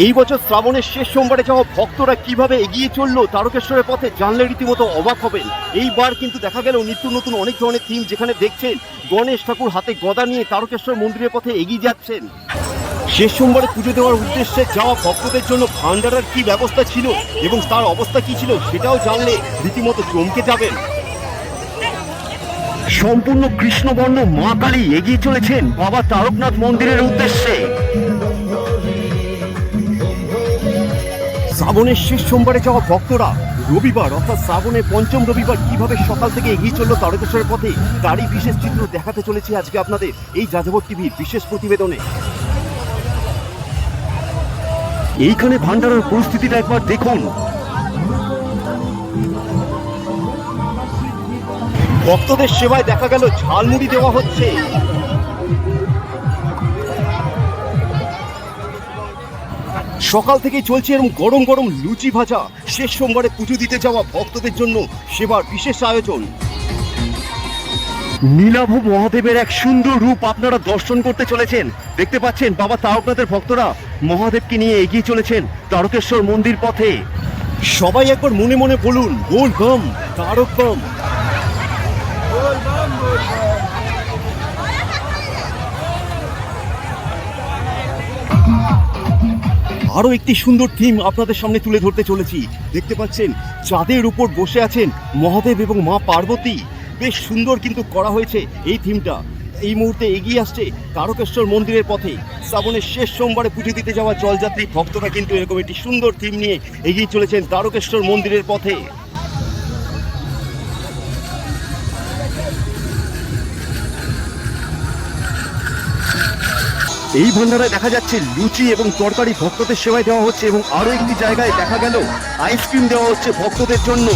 এই বছর শ্রাবণের শেষ সোমবারে যাওয়া ভক্তরা কিভাবে এগিয়ে চললো তারকেশ্বরের পথে জানলে রীতিমতো অবাক হবেন। এইবার কিন্তু দেখা গেল নিত্য নতুন অনেক ধরনের থিম, যেখানে দেখছেন গণেশ ঠাকুর হাতে গদা নিয়ে তারকেশ্বর মন্দিরের পথে এগিয়ে যাচ্ছেন। শেষ সোমবারে পুজো দেওয়ার উদ্দেশ্যে যাওয়া ভক্তদের জন্য ভান্ডারার কি ব্যবস্থা ছিল এবং তার অবস্থা কি ছিল সেটাও জানলে রীতিমতো চমকে যাবেন। সম্পূর্ণ কৃষ্ণবর্ণ মা কালী এগিয়ে চলেছেন বাবা তারকনাথ মন্দিরের উদ্দেশ্যে। শ্রাবণের শেষ সোমবারে যাওয়া ভক্তরা রবিবার অর্থাৎ শ্রাবণের পঞ্চম রবিবার কিভাবে সকাল থেকে এগিয়ে চললো তারকেশ্বরের পথে তারই বিশেষ চিত্র দেখাতে চলেছি আজকে আপনাদের এই যাযাবর টিভির বিশেষ প্রতিবেদনে। এইখানে ভান্ডারার পরিস্থিতিটা একবার দেখুন। ভক্তদের সেবায় দেখা গেল ঝালমুড়ি দেওয়া হচ্ছে। সকাল থেকেই চলছে এরকম গরম গরম লুচি ভাজা। শেষ সোমবারে পুজো দিতে যাওয়া ভক্তদের জন্য সেবার বিশেষ আয়োজন। নীলাভ মহাদেবের এক সুন্দর রূপ আপনারা দর্শন করতে চলেছেন। দেখতে পাচ্ছেন বাবা তারকনাথের ভক্তরা মহাদেবকে নিয়ে এগিয়ে চলেছেন তারকেশ্বর মন্দির পথে। সবাই একবার মনে মনে বলুন, বোল বম তারক বম। আরো একটি সুন্দর থিম আপনাদের সামনে তুলে ধরতে চলেছি। দেখতে পাচ্ছেন চাঁদের উপর বসে আছেন মহাদেব এবং মা পার্বতী। বেশ সুন্দর কিন্তু করা হয়েছে এই থিমটা। এই মুহূর্তে এগিয়ে আসছে তারকেশ্বর মন্দিরের পথে শ্রাবণের শেষ সোমবারে পুজো দিতে যাওয়া জলযাত্রী ভক্তরা কিন্তু এরকম একটি সুন্দর থিম নিয়ে এগিয়ে চলেছেন তারকেশ্বর মন্দিরের পথে। এই ভান্ডারায় দেখা যাচ্ছে লুচি এবং তরকারি ভক্তদের সেবায় দেওয়া হচ্ছে এবং আরো একটি জায়গায় দেখা গেল আইসক্রিম দেওয়া হচ্ছে ভক্তদের জন্য।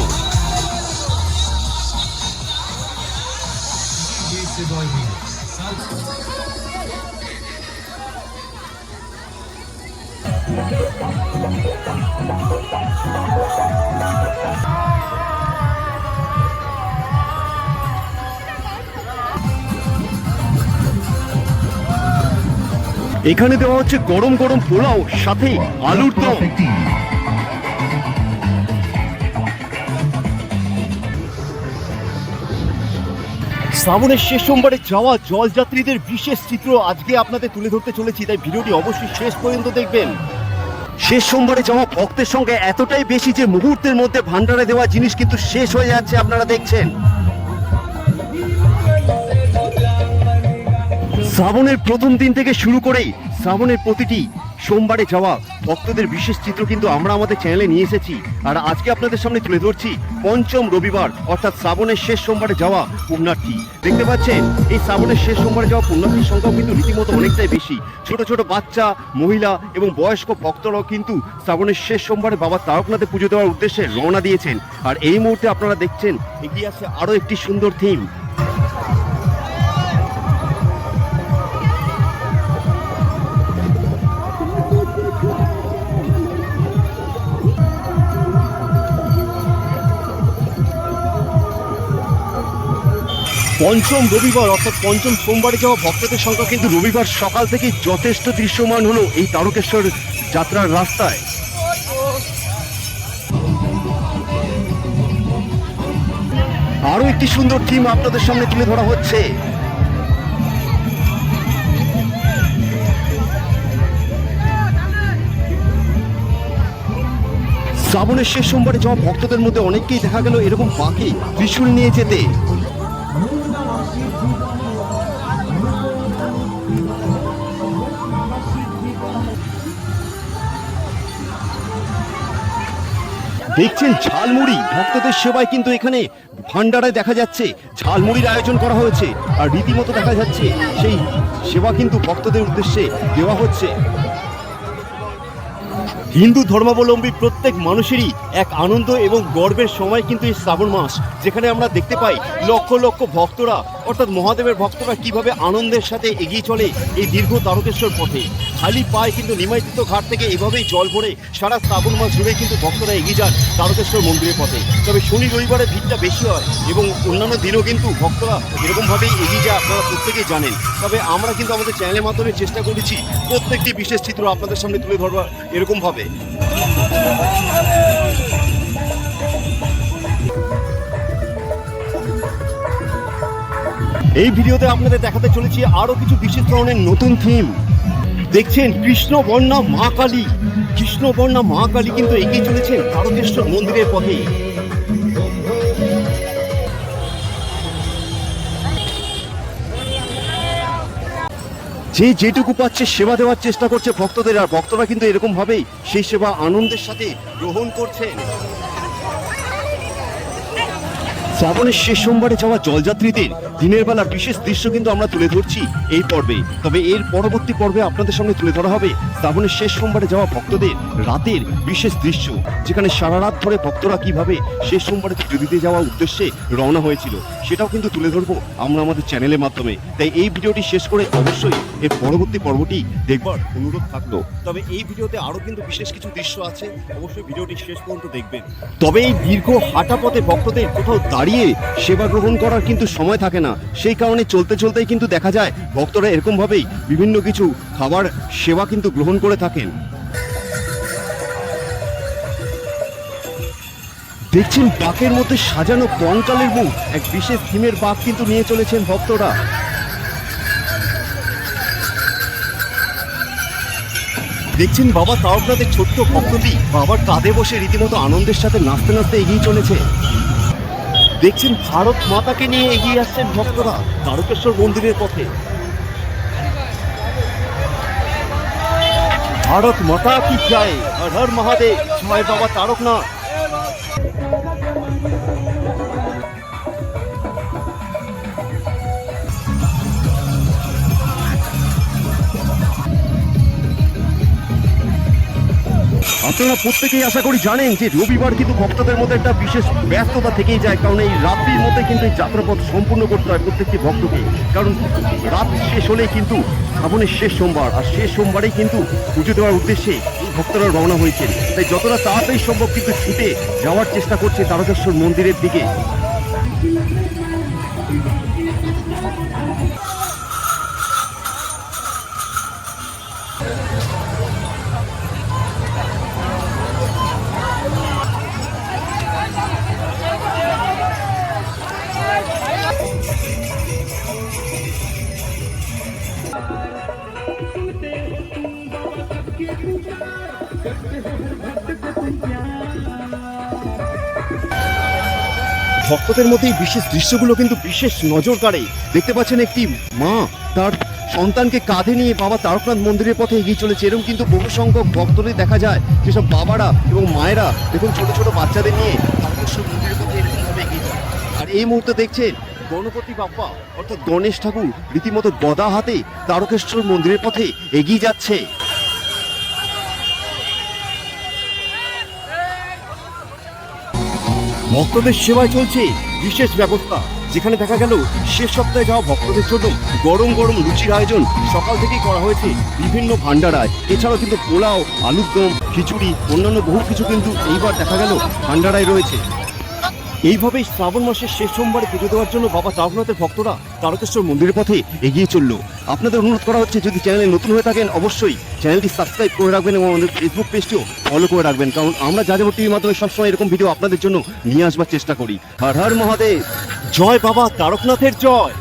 এখানে দেওয়া হচ্ছে গরম গরম পোলাও, সাথে আলুর দম। শ্রাবণের শেষ সোমবারে যাওয়া জলযাত্রীদের বিশেষ চিত্র আজকে আপনাদের তুলে ধরতে চলেছি, তাই ভিডিওটি অবশ্যই শেষ পর্যন্ত দেখবেন। শেষ সোমবারে যাওয়া ভক্তের সঙ্গে এতটাই বেশি যে মুহূর্তের মধ্যে ভান্ডারে দেওয়া জিনিস কিন্তু শেষ হয়ে যাচ্ছে, আপনারা দেখছেন। শ্রাবণের প্রথম দিন থেকে শুরু করেই শ্রাবণের প্রতিটি সোমবারে যাওয়া ভক্তদের বিশেষ চিত্র কিন্তু আমরা আমাদের চ্যানেলে নিয়ে এসেছি। আর আজকে আপনাদের সামনে তুলে ধরছি পঞ্চম রবিবার অর্থাৎ শ্রাবণের শেষ সোমবারে যাওয়া পুণ্যার্থী। দেখতে পাচ্ছেন এই শ্রাবণের শেষ সোমবারে যাওয়া পুণ্যার্থীর সংখ্যাও কিন্তু রীতিমতো অনেকটাই বেশি। ছোট ছোট বাচ্চা, মহিলা এবং বয়স্ক ভক্তরাও কিন্তু শ্রাবণের শেষ সোমবারে বাবা তারকনাথে পুজো দেওয়ার উদ্দেশ্যে রওনা দিয়েছেন। আর এই মুহূর্তে আপনারা দেখছেন এগিয়ে আসছে আরো একটি সুন্দর থিম। পঞ্চম রবিবার অর্থাৎ পঞ্চম সোমবারে যাওয়া ভক্তদের সংখ্যা কিন্তু রবিবার সকাল থেকেই যথেষ্ট দৃশ্যমান হলো এই তারকেশ্বর যাত্রার রাস্তায়। আরো একটি সুন্দর থিম আপনাদের সামনে তুলে ধরা হচ্ছে। শ্রাবণের শেষ সোমবারে যাওয়া ভক্তদের মধ্যে অনেককেই দেখা গেল এরকম বাঁকে ত্রিশূল নিয়ে যেতে। দেখছেন ঝালমুড়ি ভক্তদের সেবায় কিন্তু এখানে ভান্ডারায় দেখা যাচ্ছে ঝালমুড়ির আয়োজন করা হয়েছে। আর রীতিমতো দেখা যাচ্ছে সেই সেবা কিন্তু ভক্তদের উদ্দেশ্যে দেওয়া হচ্ছে। হিন্দু ধর্মাবলম্বী প্রত্যেক মানুষেরই এক আনন্দ এবং গর্বের সময় কিন্তু এই শ্রাবণ মাস, যেখানে আমরা দেখতে পাই লক্ষ লক্ষ ভক্তরা অর্থাৎ মহাদেবের ভক্তরা কিভাবে আনন্দের সাথে এগিয়ে চলে এই দীর্ঘ তারকেশ্বর পথে। খালি পায়ে কিন্তু নিমাইতীর্থ ঘাট থেকে এভাবেই জল ভরে সারা শ্রাবণ মাস জুড়ে কিন্তু ভক্তরা এগিয়ে যান তারকেশ্বর মন্দিরের পথে। তবে শনি রবিবারে ভিড়টা বেশি হয় এবং অন্যান্য দিনও কিন্তু ভক্তরা এরকমভাবেই এগিয়ে যায়, আপনারা প্রত্যেকেই জানেন। তবে আমরা কিন্তু আমাদের চ্যানেলের মাধ্যমে চেষ্টা করেছি প্রত্যেকটি বিশেষ চিত্র আপনাদের সামনে তুলে ধরবার এরকমভাবে। এই ভিডিওতে আপনাদের দেখাতে চলেছি আরো কিছু বিশেষ ধরনের নতুন থিম। দেখছেন কৃষ্ণবর্ণা মা কালী, কৃষ্ণবর্ণা মা কালী কিন্তু এগিয়ে চলেছেন তারকেশ্বর মন্দিরের পথে। যে যেটুকু পাচ্ছে সেবা দেওয়ার চেষ্টা করছে ভক্তদের, আর ভক্তরা কিন্তু এরকম ভাবেই সেই সেবা আনন্দের সাথে গ্রহণ করছেন। শ্রাবণের শেষ সোমবারে যাওয়া জলযাত্রীদের দিনের বেলা বিশেষ দৃশ্য কিন্তু আমরা তুলে ধরছি এই পর্বে। তবে এর পরবর্তী পর্বে আপনাদের সামনে তুলে ধরা হবে শ্রাবণের শেষ সোমবারে যাওয়া ভক্তদের রাতের বিশেষ দৃশ্য, যেখানে সারা রাত ধরে ভক্তরা কিভাবে শেষ সোমবারে পুজো দিতে যাওয়ার উদ্দেশ্যে রওনা হয়েছিল সেটাও কিন্তু তুলে ধরবো আমরা আমাদের চ্যানেলের মাধ্যমে। তাই এই ভিডিওটি শেষ করে অবশ্যই এর পরবর্তী পর্বটি দেখবার অনুরোধ থাকলো। তবে এই ভিডিওতে আরো কিন্তু বিশেষ কিছু দৃশ্য আছে, অবশ্যই ভিডিওটি শেষ পর্যন্ত দেখবেন। তবে এই দীর্ঘ হাঁটা পথে ভক্তদের কোথাও দাঁড়িয়ে সেবা গ্রহণ করার কিন্তু সময় থাকে না, সেই কারণে চলতে চলতেই কিন্তু দেখা যায় ভক্তরা এরকম ভাবেই বিভিন্ন কিছু খাবার সেবা কিন্তু গ্রহণ করে থাকেন। দেখছেন বাঁকের মধ্যে সাজানো কঙ্কালের মুখ, এক বিশেষ থিমের বাঁক কিন্তু নিয়ে চলেছেন ভক্তরা। দেখছেন বাবা তারকনাথের ছোট্ট ভক্তটি বাবার কাঁধে বসে রীতিমতো আনন্দের সাথে নাচতে নাচতে এগিয়ে চলেছে। দেখছেন ভারত মাতাকে নিয়ে এগিয়ে আসছেন ভক্তরা তারকেশ্বর মন্দিরের পথে। ভারত মাতা কি জয়, হর হর মহাদেব, জয় বাবা তারকনাথ। আপনারা প্রত্যেকেই আশা করি জানেন যে রবিবার কিন্তু ভক্তদের মধ্যে একটা বিশেষ ব্যস্ততা থেকেই যায়, কারণ এই রাত্রির মধ্যে কিন্তু এই যাত্রাপথ সম্পূর্ণ করতে হয় প্রত্যেকটি ভক্তকে। কারণ রাত শেষ হলেই কিন্তু শ্রাবণের শেষ সোমবার, আর শেষ সোমবারেই কিন্তু পুজো দেওয়ার উদ্দেশ্যে এই ভক্তরা রওনা হয়েছেন। তাই যতটা তাড়াতাড়ি সম্ভব কিন্তু ছুটে যাওয়ার চেষ্টা করছে তারকেশ্বর মন্দিরের দিকে। ভক্তদের মধ্যে এই বিশেষ দৃশ্যগুলো কিন্তু বিশেষ নজর কাড়ে। দেখতে পাচ্ছেন একটি মা তার সন্তানকে কাঁধে নিয়ে বাবা তারকনাথ মন্দিরের পথে এগিয়ে চলেছে। এরকম কিন্তু বহু সংখ্যক ভক্তদের দেখা যায়, যেসব বাবারা এবং মায়েরা দেখুন ছোট ছোট বাচ্চাদের নিয়ে তারকেশ্বর মন্দিরের পথে এরকমভাবে এগিয়ে যায়। আর এই মুহূর্তে দেখছেন গণপতি বাপ্পা অর্থাৎ গণেশ ঠাকুর রীতিমতো গদা হাতে তারকেশ্বর মন্দিরের পথে এগিয়ে যাচ্ছে। ভক্তদের সেবায় চলছে বিশেষ ব্যবস্থা, যেখানে দেখা গেল শেষ সপ্তাহে যাওয়া ভক্তদের জন্য গরম গরম লুচির আয়োজন সকাল থেকেই করা হয়েছে বিভিন্ন ভান্ডারায়। এছাড়াও কিন্তু পোলাও, আলুর দম, খিচুড়ি, অন্যান্য বহু কিছু কিন্তু এইবার দেখা গেল ভান্ডারায় রয়েছে। এইভাবেই শ্রাবণ মাসের শেষ সোমবারে পুজো দেওয়ার জন্য বাবা তারকনাথের ভক্তরা তারকেশ্বর মন্দিরের পথে এগিয়ে চলল। আপনাদের অনুরোধ করা হচ্ছে যদি চ্যানেলে নতুন হয়ে থাকেন অবশ্যই চ্যানেলটি সাবস্ক্রাইব করে রাখবেন এবং আমাদের ফেসবুক পেজটিও ফলো করে রাখবেন, কারণ আমরা যাযাবর টিভির মাধ্যমে সবসময় এরকম ভিডিও আপনাদের জন্য নিয়ে আসবার চেষ্টা করি। হর হর মহাদেব, জয় বাবা তারকনাথের জয়।